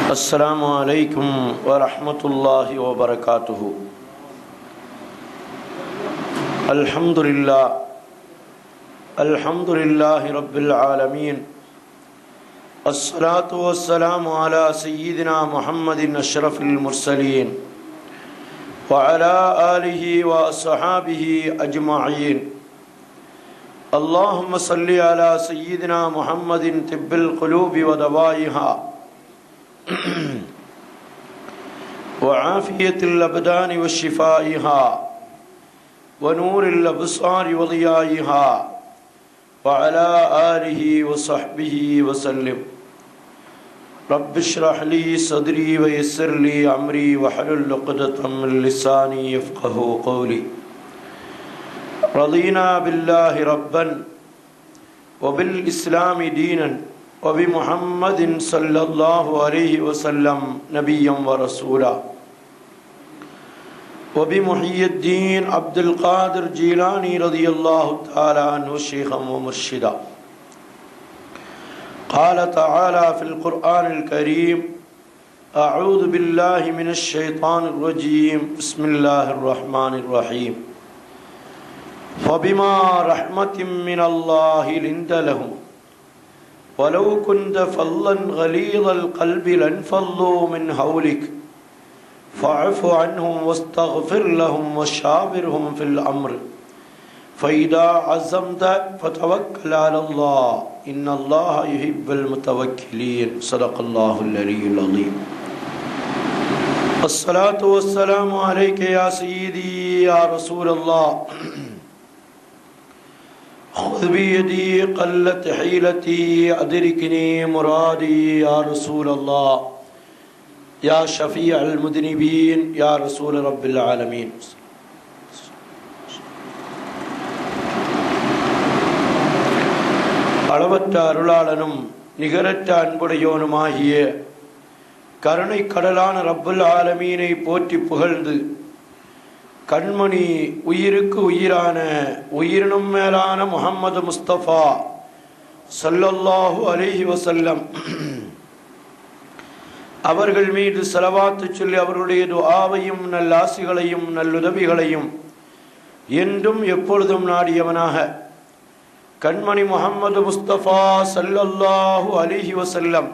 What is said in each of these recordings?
अस्सलामु अलैकुम व रहमतुल्लाहि व बरकातुहु। अल्हम्दुलिल्लाहि रब्बिल आलमीन। अस्सलातु वस्सलामु अला सय्यिदिना मुहम्मदिन अशरफिल मुरसलीन व अला आलिहि व अस्हाबिहि अजमईन। अल्लाहुम्मा सल्लि अला सय्यिदिना मुहम्मदिन तिब्बिल क़ुलूबि व दवाइहा व आफियतिल अबदानि व शिफाइहा व नूरिल अब्सारि व ज़ियाइहा व अला आलिहि व सहबिहि व सल्लिम। रब्बि इश्रह ली सदरी व यस्सिर ली अमरी वहलुल उक़दतम मिन लिसानी यफ़क़हू क़ौली। रज़ीना बिल्लाहि रब्बन व बिल इस्लामि दीनन व बि मुहम्मदिन सल्लल्लाहु अलैहि वसल्लम नबिय्यन व रसूला व बि मुहिय्यिद्दीन अब्दुल क़ादिर जीलानी रज़ियल्लाहु तआला अन्हु शेख़न व मुर्शिदा। क़ाल तआला फ़िल क़ुरआनिल करीम अऊज़ु बिल्लाहि मिनश शैतानिर रजीम बिस्मिल्लाहिर रहमानिर रहीम। फ़बिमा रहमतिम मिनल्लाहि लिन्त लहुम वलौ कुन्त फ़ल्लन गलीज़ल क़ल्बि लन्फ़ल्लू मिन हौलिक फ़अफ़ु अन्हुम वस्तग़फ़िर लहुम वशाविरहुम फ़िल अम्र फ़इज़ा अज़म्त फ़तवक्कल अलल्लाह इन्नल्लाह युहिब्बुल मुतवक्किलीन। सदक़ल्लाहुल अलीयुल अज़ीम। अस्सलातु वस्सलामु अलैका या सय्यदी या रसूलल्लाह खुज़ बियदी क़ल्लत हीलती अदरिकनी मुरादी या रसूलल्लाह या शफ़ीअल मुज़निबीन या रसूल रब्बिल आलमीन। அளவற்ற அருளாளனும் நிகரற்ற அன்புடையோனுமாகிய கருணை கடலான ரப்புல் ஆலமீனை போற்றி புகழ்ந்து கண்மணி உயிருக்கு உயிரான உயிரினும் மேலான முஹம்மது முஸ்தபா ஸல்லல்லாஹு அலைஹி வஸல்லம் அவர்கள் மீது ஸலவாத்து சொல்லி அவர்களுடைய துஆவையும் நல்லாசிகளையும் நல்லுதவிகளையும் என்றும் எப்பொழுதும் நாடியவனாக கண்மணி முஹம்மது முஸ்தபா ஸல்லல்லாஹு அலைஹி வஸல்லம்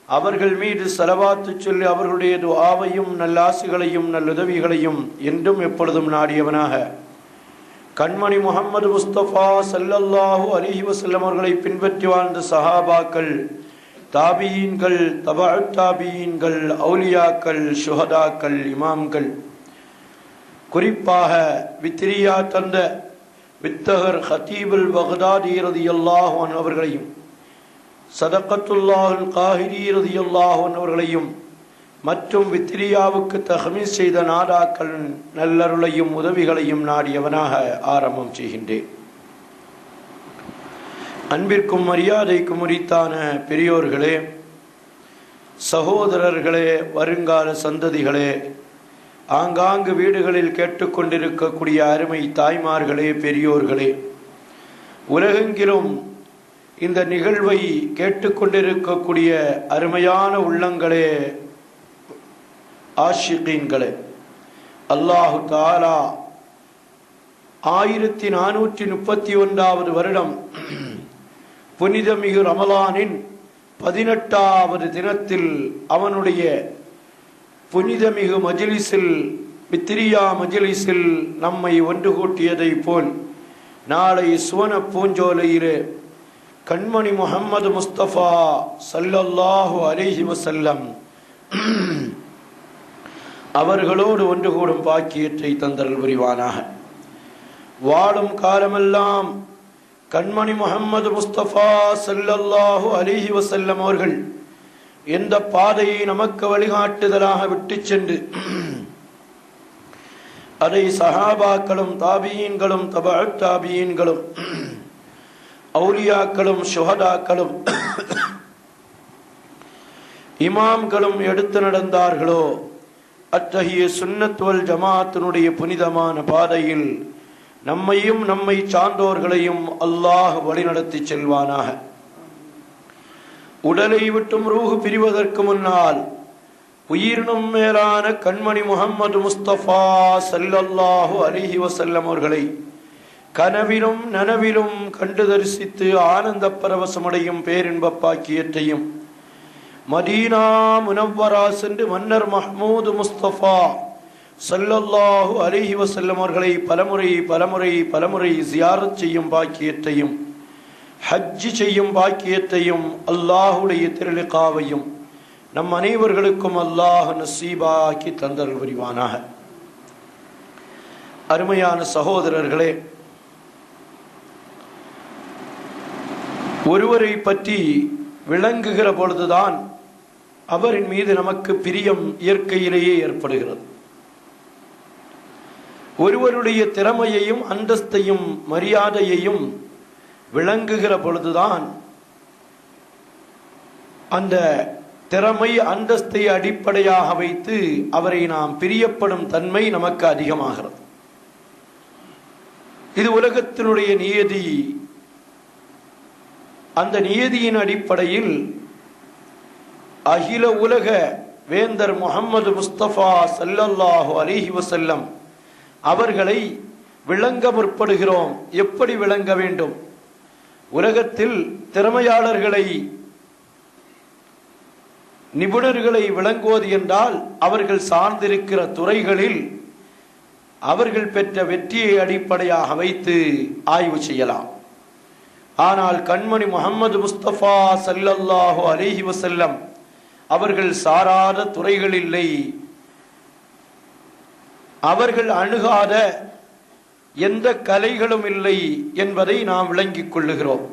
அவர்கள் மீது ஸலவாத்து சொல்லி அவர்களுடைய துஆவையும் நல்லாசிகளையும் நல்லுதவிகளையும் என்றும் எப்பொழுதும் நாடியவனாக கண்மணி முஹம்மது முஸ்தபா ஸல்லல்லாஹு அலைஹி வஸல்லம் அவர்களை பின்பற்றி வாழ்ந்த சஹாபாக்கள், தாபீன்கள், தபஅத் தாபீன்கள், அவுலியாக்கள், ஷுஹதாக்கள், இமாம்கள், குறிப்பாக வித்ரியா தந்த வித்தகர் ஹதீபுல் பக்தாதி ரலியல்லாஹு அன்ஹு அவர்களையும் சதகத்துல்லாஹுல் காஹிரி ரலியல்லாஹு அன்ஹு அவர்களையும் மற்றும் வித்ரியாவுக்கு தஹ்மீஸ் செய்த நாதாக்கள் நல்லருளையும் உதவிகளையும் நாடியவனாக ஆரம்பம் செய்கின்றேன். அன்பிற்கும் மரியாதைக்கும் உரித்தான பெரியோர்களே, சகோதரர்களே, வருங்கால சந்ததிகளே, ஆங்காங்கு வீடுகளில் கேட்டுக்கொண்டிருக்கக்கூடிய அருமை தாய்மார்களே, பெரியோர்களே, உலகெங்கிலும் இந்த நிகழ்வை கேட்டுக்கொண்டிருக்கக்கூடிய அருமையான உள்ளங்களே, ஆஷிகீன்களே, அல்லாஹு தஆலா 1431வது வருடம் புனிதமிகு ரமலானின் 18வது தினத்தில் அவனுடைய புனிதமிகு மஜ்லிஸில், வித்ரியா மஜ்லிஸில் நம்மை ஒன்று கூட்டியதை போல் நாளை சுவன பூஞ்சோலையிலே கண்மணி முஹம்மது முஸ்தபா ஸல்லல்லாஹு அலைஹி வஸல்லம் அவர்களோடு ஒன்று கூடும் பாக்கியத்தை தந்தருள் புரிவானாக. வாழும் காலமெல்லாம் கண்மணி முஹம்மது முஸ்தபா ஸல்லல்லாஹு அலைஹி வஸல்லம் அவர்கள் எந்த பாதையை நமக்கு வழிகாட்டுதலாக விட்டு சென்று அதை சஹாபாக்களும், தாபீன்களும், தபஅத் தாபீன்களும், அவுலியாக்களும், ஷுஹதாக்களும், இமாம்களும் எடுத்து நடந்தார்களோ அத்தகைய சுன்னத் வல் ஜமாஅத்தினுடைய புனிதமான பாதையில் நம்மையும் நம்மை சார்ந்தோர்களையும் அல்லாஹ் வழிநடத்தி செல்வானாக. உடலை விட்டும் ரூஹ் பிரிவதற்கு முன்னால் உயிரினும் மேலான கண்மணி முஹம்மது முஸ்தபா ஸல்லல்லாஹு அலைஹி வஸல்லம் அவர்களை கனவிலும் நனவிலும் கண்டு தரிசித்து ஆனந்த பரவசமடையும் பேரின்ப பாக்கியத்தையும் மதீனா முனவ்வரா சென்று மன்னர் மஹ்மூது முஸ்தபா ஸல்லல்லாஹு அலைஹி வஸல்லம் அவர்களை பலமுறை ஜியாரத் செய்யும் பாக்கியத்தையும் ஹஜ் செய்யும் பாக்கியத்தையும் அல்லாஹுடைய திருலிகாவையும் நம் அனைவர்களுக்கும் அல்லாஹ் நசீபாக்கி தந்தருள் புரிவானாக. அருமையான சகோதரர்களே, ஒருவரை பற்றி விளங்குகிற பொழுதுதான் அவரின் மீது நமக்கு பிரியம் இயற்கையிலேயே ஏற்படுகிறது. ஒருவருடைய திறமையையும் அந்தஸ்தையும் மரியாதையையும் விளங்குகிற பொழுதுதான் அந்த திறமை அந்தஸ்தை அடிப்படையாக வைத்து அவரை நாம் பிரியப்படும் தன்மை நமக்கு அதிகமாகிறது. இது உலகத்தினுடைய நியதி. அந்த நியதியின் அடிப்படையில் அகில உலக வேந்தர் முஹம்மது முஸ்தபா ஸல்லல்லாஹு அலைஹி வஸல்லம் அவர்களை விளங்க முற்படுகிறோம். எப்படி விளங்க வேண்டும்? உலகத்தில் திறமையாளர்களை, நிபுணர்களை விளங்குவது என்றால் அவர்கள் சார்ந்திருக்கிற துறைகளில் அவர்கள் பெற்ற வெற்றியை அடிப்படையாக வைத்து ஆய்வு செய்யலாம். ஆனால் கண்மணி முஹம்மது முஸ்தபா ஸல்லல்லாஹு அலைஹி வஸல்லம் அவர்கள் சாராத துறைகள் இல்லை. அவர்கள் அணுகாத எந்த கலைகளும் இல்லை என்பதை நாம் விளங்கிக் கொள்ளுகிறோம்.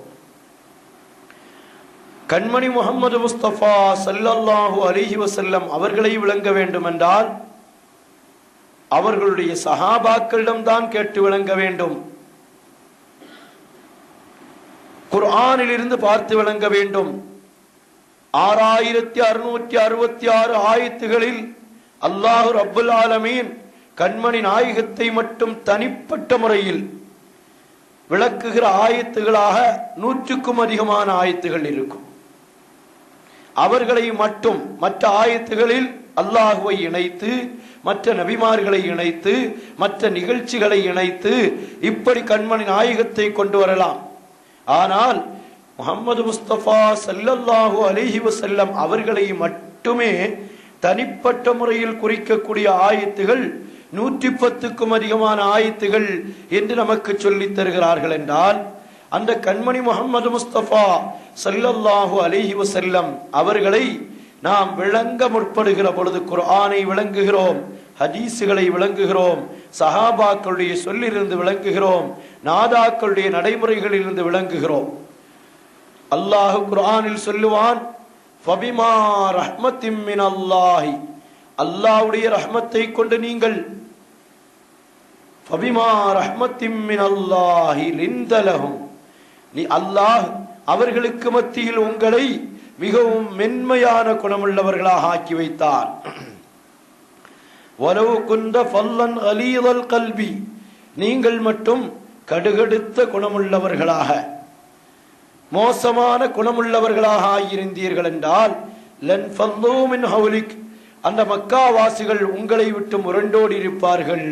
கண்மணி முஹம்மது முஸ்தபா ஸல்லல்லாஹு அலைஹி வஸல்லம் அவர்களை விளங்க வேண்டும் என்றால் அவர்களுடைய சஹாபாக்களிடம்தான் கேட்டு விளங்க வேண்டும். குர்ஆனில் இருந்து பார்த்து விளங்க வேண்டும். 6666 ஆயத்துகளில் அல்லாஹ் ரப்புல் ஆலமீன் கண்மணி நாயகத்தை மட்டும் தனிப்பட்ட முறையில் விளக்குகிற ஆயத்துகளாக 100க்கும் அதிகமான ஆயத்துகள் இருக்கும். அவர்களை மட்டும் மற்ற ஆயத்துகளில் அல்லாஹுவை இணைத்து, மற்ற நபிமார்களை இணைத்து, மற்ற நிகழ்ச்சிகளை இணைத்து இப்படி கண்மணி நாயகத்தை கொண்டு வரலாம். ஆனால் முஹம்மது முஸ்தபா ஸல்லல்லாஹு அலைஹி வஸல்லம் அவர்களை மட்டுமே தனிப்பட்ட முறையில் குறிக்கக்கூடிய ஆயத்துகள் 110க்கும் அதிகமான ஆயத்துகள் என்று நமக்கு சொல்லித் தருகிறார்கள் என்றால் அந்த கண்மணி முஹம்மது முஸ்தபா ஸல்லல்லாஹு அலைஹி வஸல்லம் அவர்களை நாம் விளங்க முற்படுகிற பொழுது குர்ஆனை விளங்குகிறோம், ஹதீஸுகளை விளங்குகிறோம், சஹாபாக்களுடைய சொல்லிலிருந்து விளங்குகிறோம், நாதாக்களுடைய நடைமுறைகளிலிருந்து விளங்குகிறோம். அல்லாஹ் குர்ஆனில் சொல்லுவான், ஃபபிமா ரஹ்மத்தின் மினல்லாஹி, அல்லாஹ்வுடைய ரஹ்மத்தை கொண்டு நீங்கள், ஃபபிமா ரஹ்மத்தின் மினல்லாஹி லிந்தலஹும், நீ அல்லாஹ் அவர்களுக்கு மத்தியில் உங்களை மிகவும் மென்மையான குணமுள்ளவர்களாக ஆக்கி வைத்தார். வலவ் குந்த ஃபல்லன் கலீதல் கல்பி, நீங்கள் மட்டும் கடுகடுத்த குணமுள்ளவர்களாக, மோசமான குணமுள்ளவர்களாக ஆகியிருந்தீர்கள் என்றால் லன் ஃபல்லூ மின் ஹவுலிக், அந்த மக்காவாசிகள் உங்களை விட்டு முரண்டோடி இருப்பார்கள்.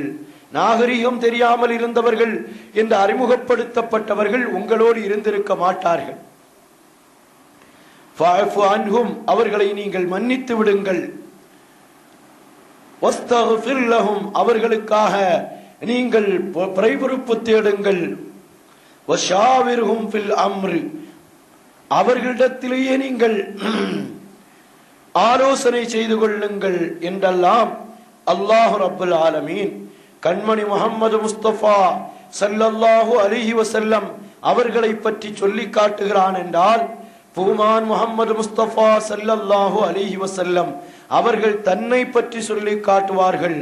நாகரிகம் தெரியாமல் இருந்தவர்கள் என்று அறிமுகப்படுத்தப்பட்டவர்கள் உங்களோடு இருந்திருக்க மாட்டார்கள். ஃபஅஃபு அன்ஹும், அவர்களை நீங்கள் மன்னித்து விடுங்கள். வஸ்தக்ஃபிர் லஹும், அவர்களுக்காக நீங்கள் பிறைபொறுப்பு தேடுங்கள். வஷாவிர்ஹும் ஃபில் அம்ர், அவர்களிடத்திலேயே நீங்கள் ஆலோசனை செய்து கொள்ளுங்கள் என்றெல்லாம் அல்லாஹ் ரப்புல் ஆலமீன் கண்மணி முஹம்மது முஸ்தபா ஸல்லல்லாஹு அலைஹி வஸல்லம் அவர்களை பற்றி சொல்லி காட்டுகிறான் என்றால் பூமான் முஹம்மது முஸ்தபா ஸல்லல்லாஹு அலைஹி வஸல்லம் அவர்கள் தன்னை பற்றி சொல்லி காட்டுவார்கள்.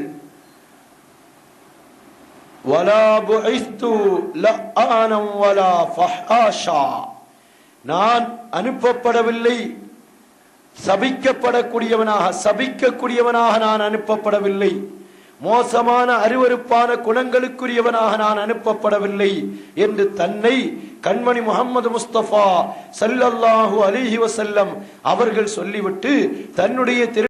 வலா புஇஸ்து லஆனா வலா ஃபஹாஷா, நான் அனுப்பப்படவில்லை சபிக்கப்படக்கூடியவனாக, சபிக்கக்கூடியவனாக நான் அனுப்பப்படவில்லை. மோசமான அருவருப்பான குணங்களுக்குரியவனாக நான் அனுப்பப்படவில்லை என்று தன்னை கண்மணி முஹம்மது முஸ்தபா ஸல்லல்லாஹு அலைஹி வஸல்லம் அவர்கள் சொல்லிவிட்டு தன்னுடைய